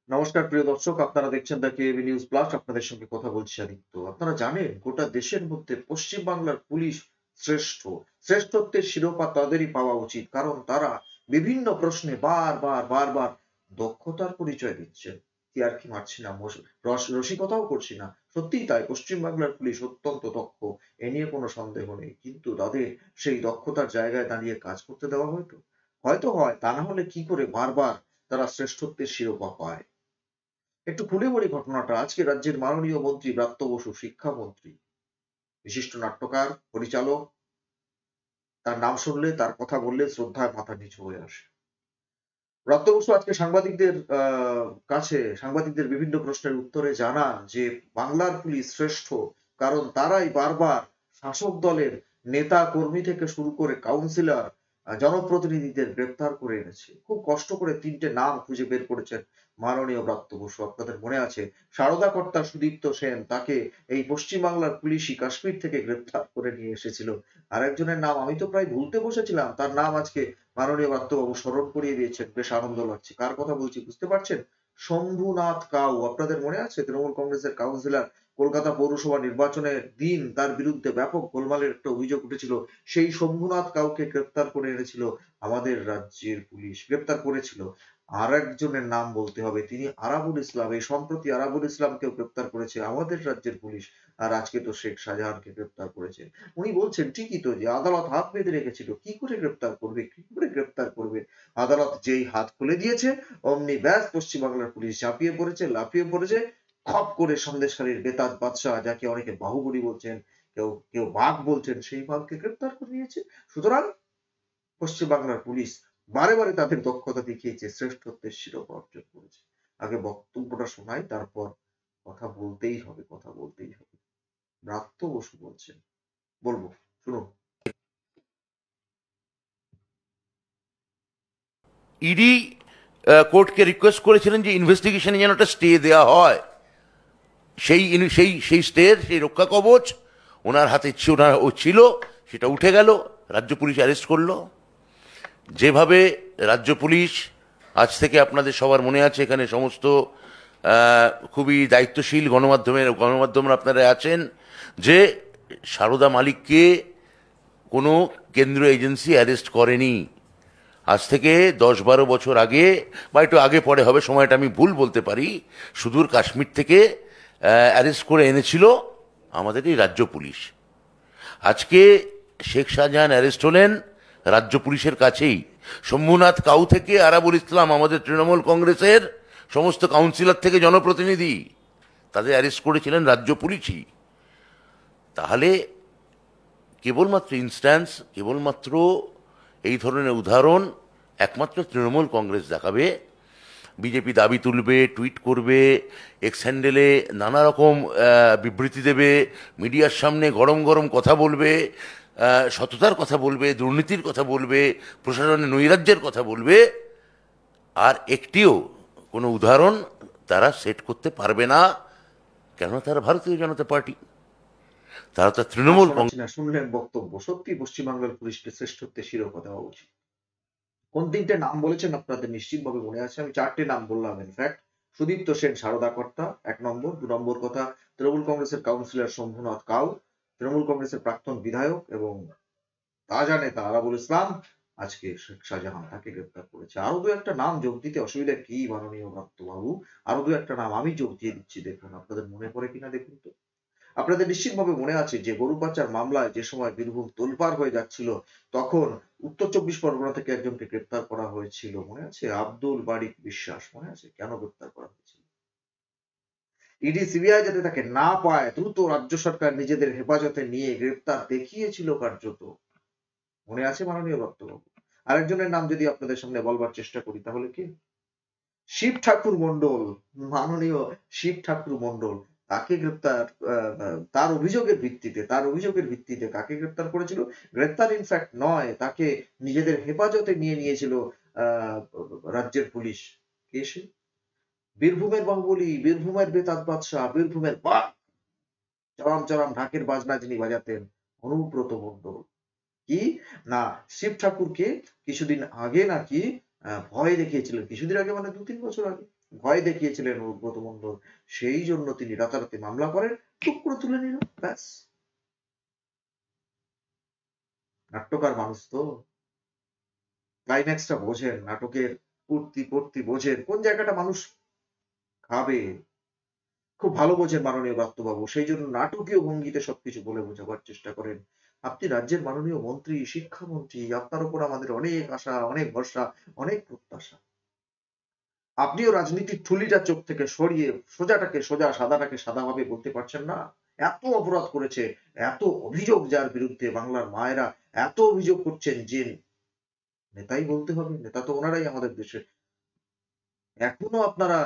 নমস্কার প্রিয় দর্শক, আপনারা দেখছেন দ্য কেএবি নিউজ প্লাস। আপনাদের সঙ্গে কথা বলছি আদিত্য। আপনারা জানেন গোটা দেশের মধ্যে পশ্চিম বাংলার পুলিশ শ্রেষ্ঠ। শ্রেষ্ঠত্বের শিরোপা তাদেরই পাওয়া উচিত, কারণ তারা বিভিন্ন প্রশ্নে বারবার দক্ষতার পরিচয় দিচ্ছে। কি আর কি মারছি না, রসিকতাও করছি না, সত্যিই তাই। পশ্চিম বাংলার পুলিশ অত্যন্ত দক্ষ, এ নিয়ে কোনো সন্দেহ নেই, কিন্তু তাদের সেই দক্ষতার জায়গায় দাঁড়িয়ে কাজ করতে দেওয়া হয়তো হয়তো হয়, তা না হলে কি করে বারবার তারা শ্রেষ্ঠত্বের শিরোপা পায়। একটু খুলে বলি ঘটনাটা। আজকে রাজ্যের মাননীয় মন্ত্রী ব্রাত্য বসু, শিক্ষামন্ত্রী, বিশিষ্ট নাট্যকার, পরিচালক, তার নাম শুনলে, তার কথা বললে শ্রদ্ধায় মাথা নিচু হয়ে আসে। ব্রাত্য বসু আজকে সাংবাদিকদের বিভিন্ন প্রশ্নের উত্তরে জানান যে বাংলার পুলিশ শ্রেষ্ঠ, কারণ তারাই বারবার শাসক দলের নেতা কর্মী থেকে শুরু করে কাউন্সিলর, জনপ্রতিনিধিদের গ্রেপ্তার করে এনেছে। খুব কষ্ট করে তিনটে নাম খুঁজে বের করেছেন মাননীয় ব্রাত্য বসু। আপনাদের মনে আছে সারদা কর্তা সুদীপ্ত সেন, তাকে এই পশ্চিমবাংলার পুলিশই কাশ্মীর থেকে গ্রেপ্তার করে নিয়ে এসেছিল। আর একজনের নাম আমি তো প্রায় ভুলতে বসেছিলাম, তার নাম আজকে মাননীয় ব্রাত্যবাবু স্মরণ করিয়ে দিয়েছেন। বেশ আনন্দ লাগছে। কার কথা বলছি বুঝতে পারছেন? শম্ভুনাথ কাউ। আপনাদের মনে আছে তৃণমূল কংগ্রেসের কাউন্সিলর, কলকাতা পৌরসভা নির্বাচনের দিন তার বিরুদ্ধে ব্যাপক গোলমালের একটা অভিযোগ উঠেছিল। সেই শম্ভুনাথ কাউকে গ্রেপ্তার করে এনেছিল আমাদের রাজ্যের পুলিশ, গ্রেপ্তার করেছিল। আর একজনের নাম বলতে হবে, তিনি আরাবুল ইসলাম। এই সম্প্রতি আরাবুল ইসলামকেও গ্রেপ্তার করেছে আমাদের রাজ্যের পুলিশ। আর আজকে তো শেখ শাহজাহানকে গ্রেপ্তার করেছে। উনি বলছেন ঠিকই তো, যে আদালত হাত বেঁধে রেখেছিল, কি করে গ্রেপ্তার করবে। আদালত যেই হাত খুলে দিয়েছে, অমনি ব্যাস পশ্চিমবাংলার পুলিশ ঝাঁপিয়ে পড়েছে, লাফিয়ে পড়েছে। খপ করে সন্দেশখালীর বেতাজ বাদশাহ, যাকে অনেকে বাহুবলী বলছেন, কেউ কেউ বাঘ বলছেন, সেই বাঘকে গ্রেপ্তার করে নিয়েছে। সুতরাং পশ্চিমবাংলার পুলিশ বারে তাদের দক্ষতা দেখিয়েছে, শ্রেষ্ঠত্বের শিরোপা অর্জন করেছে। আগে বক্তব্যটা শোনাই, তারপর কথা বলতেই হবে। ব্রাত্য বসু বলছেন, বলবো, শুনুন। ইডি কোর্টকে রিকোয়েস্ট করেছিলেন যে ইনভেস্টিগেশনে যেন একটা স্টে দেওয়া হয়। সেই স্টের সেই রক্ষা কবচ ওনার হাতে ছিল, সেটা উঠে গেল। রাজ্য পুলিশ অ্যারেস্ট করলো। যেভাবে রাজ্য পুলিশ আজ থেকে, আপনাদের সবার মনে আছে এখানে সমস্ত খুবই দায়িত্বশীল গণমাধ্যমরা আপনারা আছেন, যে সারদা মালিককে কোনো কেন্দ্রীয় এজেন্সি অ্যারেস্ট করেনি। আজ থেকে 10-12 বছর আগে, বা একটু আগে পরে হবে, সময়টা আমি ভুল বলতে পারি, সুদূর কাশ্মীর থেকে অ্যারেস্ট করে এনেছিল আমাদের এই রাজ্য পুলিশ। আজকে শেখ শাহজাহান অ্যারেস্ট হলেন রাজ্য পুলিশের কাছেই। শম্ভুনাথ কাউ থেকে আরাবুল ইসলাম, আমাদের তৃণমূল কংগ্রেসের সমস্ত কাউন্সিলর থেকে জনপ্রতিনিধি, তাদের অ্যারেস্ট করেছিলেন রাজ্য পুলিশই। তাহলে কেবলমাত্র এই ধরনের উদাহরণ একমাত্র তৃণমূল কংগ্রেস দেখাবে। বিজেপি দাবি তুলবে, টুইট করবে, এক্স হ্যান্ডেলে নানা রকম বিবৃতি দেবে, মিডিয়ার সামনে গরম গরম কথা বলবে, সততার কথা বলবে, দুর্নীতির কথা বলবে, প্রশাসনের নৈরাজ্যের কথা বলবে, আর একটিও কোনো উদাহরণ তারা সেট করতে পারবে না। কেননা তারা ভারতীয় জনতা পার্টি, তারা তো তৃণমূল কংগ্রেস। শুনলেন বক্তব্য। সত্যি পশ্চিমবাংলার পুলিশকে শ্রেষ্ঠত্বের শিরোপা দেওয়া উচিত। কোন তিনটে নাম বলেছেন আপনাদের নিশ্চিতভাবে মনে আছে? আমি চারটে নাম বললাম। ইনফ্যাক্ট সুদীপ্ত সেন, সারদা কর্তা 1 নম্বর। 2 নম্বর কথা, তৃণমূল কংগ্রেসের কাউন্সিলর শম্ভুনাথ কাউ, তৃণমূল কংগ্রেসের প্রাক্তন বিধায়ক এবং তাজা নেতা আরাবুল ইসলাম। আজকে শেখ শাহজাহান, তাকে গ্রেপ্তার করেছে। আরো দু একটা নাম যোগ দিতে অসুবিধা কি মাননীয় ব্রাত্যবাবু? আরো দু একটা নাম আমি যোগ দিয়ে দিচ্ছি, দেখুন আপনাদের মনে পড়ে কিনা দেখুন তো। আপনাদের নিশ্চিতভাবে মনে আছে যে গরু পাচার মামলায় যে সময় বীরভূম তোলপাড় হয়ে যাচ্ছিল, তখন উত্তর 24 পরগনা থেকে একজনকে গ্রেপ্তার করা হয়েছিল, মনে আছে? আব্দুল বারিক বিশ্বাস, মনে আছে? কেন গ্রেপ্তার করা হয়েছিল? ইডি সিবিআই যাতে তাকে না পায়, দ্রুত রাজ্য সরকার নিজেদের হেফাজতে নিয়ে গ্রেপ্তার দেখিয়েছিল কার্যত। মনে আছে মাননীয় বক্তব্য? আরেকজনের নাম যদি আপনাদের সামনে বলবার চেষ্টা করি, তাহলে কি? শিব ঠাকুর মন্ডল, মাননীয় শিব ঠাকুর মন্ডল। তাকে গ্রেপ্তার, তার অভিযোগের ভিত্তিতে কাকে গ্রেপ্তার করেছিল? গ্রেপ্তার ইনফ্যাক্ট নয়, তাকে নিজেদের হেফাজতে নিয়ে নিয়েছিল রাজ্যের পুলিশ। কে সে? বীরভূমের বাহুবলী, বীরভূমের বেতাজ বাদশাহ, বীরভূমের বাঘ, চরম ঢাকের বাজনা যিনি বাজাতেন, অনুব্রত মন্ডল। কি না, শিব ঠাকুরকে কিছুদিন আগে নাকি ভয় দেখিয়েছিলেন। কিছুদিন আগে মানে 2-3 বছর আগে ভয় দেখিয়েছিলেন অনুব্রত মণ্ডল, সেই জন্য তিনি রাতারাতি মামলা করেন, টুক করে তুলে নিল, ব্যাস। নাট্যকার মানুষ তো, ক্লাইম্যাক্সটা বোঝেন, নাটকের পূর্তি বোঝেন, কোন জায়গাটা মানুষ খাবে, খুব ভালো বোঝেন মাননীয় ব্রাত্যবাবু। সেই জন্য নাটকীয় ভঙ্গিতে সবকিছু বলে বোঝাবার চেষ্টা করেন। আপনি রাজ্যের মাননীয় মন্ত্রী, শিক্ষামন্ত্রী, আপনার উপর আমাদের অনেক আশা, অনেক ভরসা, অনেক প্রত্যাশা। আপনিও রাজনীতির ঠুলিটা চোখ থেকে সরিয়ে সোজাটাকে সোজা, সাদাটাকে সাদাভাবে বলতে পারছেন না? এত অপরাধ করেছে, এত অভিযোগ যার বিরুদ্ধে, বাংলার মায়েরা এত অভিযোগ করছেন যে নেতাই বলতে হবে, নেতা তো ওনারাই আমাদের দেশের। এখনো আপনারা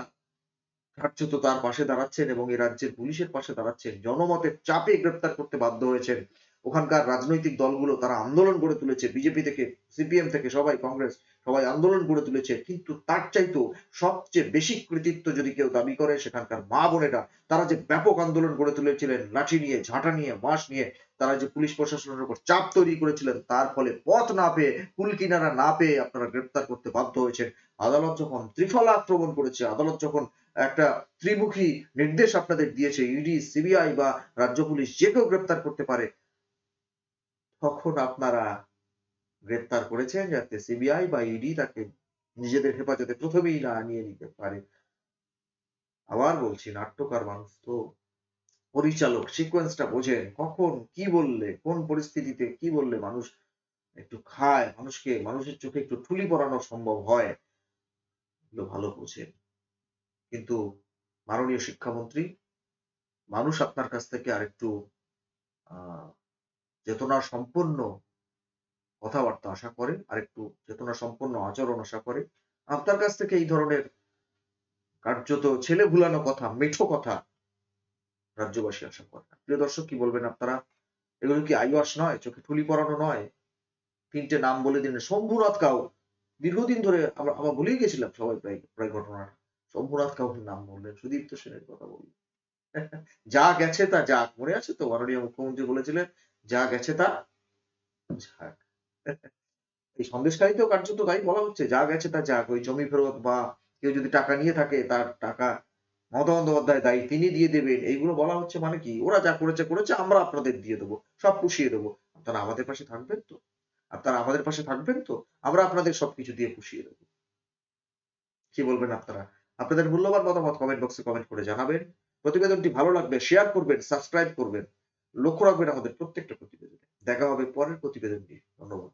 কার্যত তার পাশে দাঁড়াচ্ছেন এবং এই রাজ্যের পুলিশের পাশে দাঁড়াচ্ছেন। জনমতের চাপে গ্রেপ্তার করতে বাধ্য হয়েছেন। ওখানকার রাজনৈতিক দলগুলো তারা আন্দোলন গড়ে তুলেছে। বিজেপি থেকে, সিপিএম থেকে সবাই, কংগ্রেস সবাই আন্দোলন গড়ে তুলেছে। কিন্তু তার চাইতেও সবচেয়ে বেশি কৃতিত্ব যদি কেউ দাবি করে সেখানকার মা বোনেরা, তারা যে ব্যাপক আন্দোলন গড়ে তুলেছিলেন, লাঠি নিয়ে, ঝাঁটা নিয়ে, বাঁশ নিয়ে, তারা যে পুলিশ প্রশাসনের উপর চাপ তৈরি করেছিলেন, তার ফলে পথ না পেয়ে, কুল কিনারা না পেয়ে আপনারা গ্রেপ্তার করতে বাধ্য হয়েছেন। আদালত যখন ত্রিফলা আক্রমণ করেছে, আদালত যখন একটা ত্রিমুখী নির্দেশ আপনাদের দিয়েছে, ইডি, সিবিআই বা রাজ্য পুলিশ যে কেউ গ্রেপ্তার করতে পারে, তখন আপনারা গ্রেপ্তার করেছেন যাতে সিবিআই বা ইডি তাকে নিজেদের হেফাজতে প্রথমেই না নিয়ে নিতে পারে। আবার বলছি, নাট্যকার মানুষ তো, পরিচালক, সিকোয়েন্সটা বোঝেন, কখন কি বললে, কোন পরিস্থিতিতে কি বললে মানুষ একটু খায়, মানুষের চোখে একটু ঠুলি পরানো সম্ভব হয়, এগুলো ভালো বোঝেন। কিন্তু মাননীয় শিক্ষামন্ত্রী, মানুষ আপনার কাছ থেকে আরেকটু আহ চেতনা সম্পন্ন কথাবার্তা আশা করে, আরেকটু চেতনা সম্পন্ন আচরণ আশা করে। আপনার কাছ থেকে এই ধরনের কার্যত ছেলে ভুলানো কথা, মেঠো কথা রাজ্যবাসী আশা করে না। প্রিয় দর্শক, কি বলবেন আপনারা? এগুলো কি আইওয়াস নয়? চোখে ঠুলি পরানো নয়? ৩ টে নাম বলে দিলেন। শম্ভুনাথ কাউ। দীর্ঘদিন ধরে আমরা ভুলেই গেছিলাম সবাই প্রায় ঘটনাটা। শম্ভুনাথ কাউর নাম বললেন, সুদীপ্ত সেনের কথা বললেন। যা গেছে তা যাক। মনে আছে তো মাননীয় মুখ্যমন্ত্রী বলেছিলেন, যা গেছে তা যাক। এই সন্দেশখালিতেও কার্যত তাই বলা হচ্ছে, যা গেছে তা যাক। ওই জমি ফেরত বা কেউ যদি টাকা নিয়ে থাকে তার টাকা মমতা বন্দ্যোপাধ্যায় দায়ী, তিনি দিয়ে দেবেন, এইগুলো বলা হচ্ছে। মানে কি, ওরা যা করেছে করেছে, আমরা আপনাদের দিয়ে দেবো, সব পুষিয়ে দেবো। আপনারা আমাদের পাশে থাকবেন তো? আপনারা আমাদের পাশে থাকবেন তো? আমরা আপনাদের সবকিছু দিয়ে পুষিয়ে দেবো। কি বলবেন আপনারা? আপনাদের মূল্যবান মতামত কমেন্ট বক্সে কমেন্ট করে জানাবেন। প্রতিবেদনটি ভালো লাগবে শেয়ার করবেন, সাবস্ক্রাইব করবেন। লক্ষ্য রাখবেন আমাদের প্রত্যেকটা প্রতিবেদনে। দেখা হবে পরের প্রতিবেদন নিয়ে। ধন্যবাদ।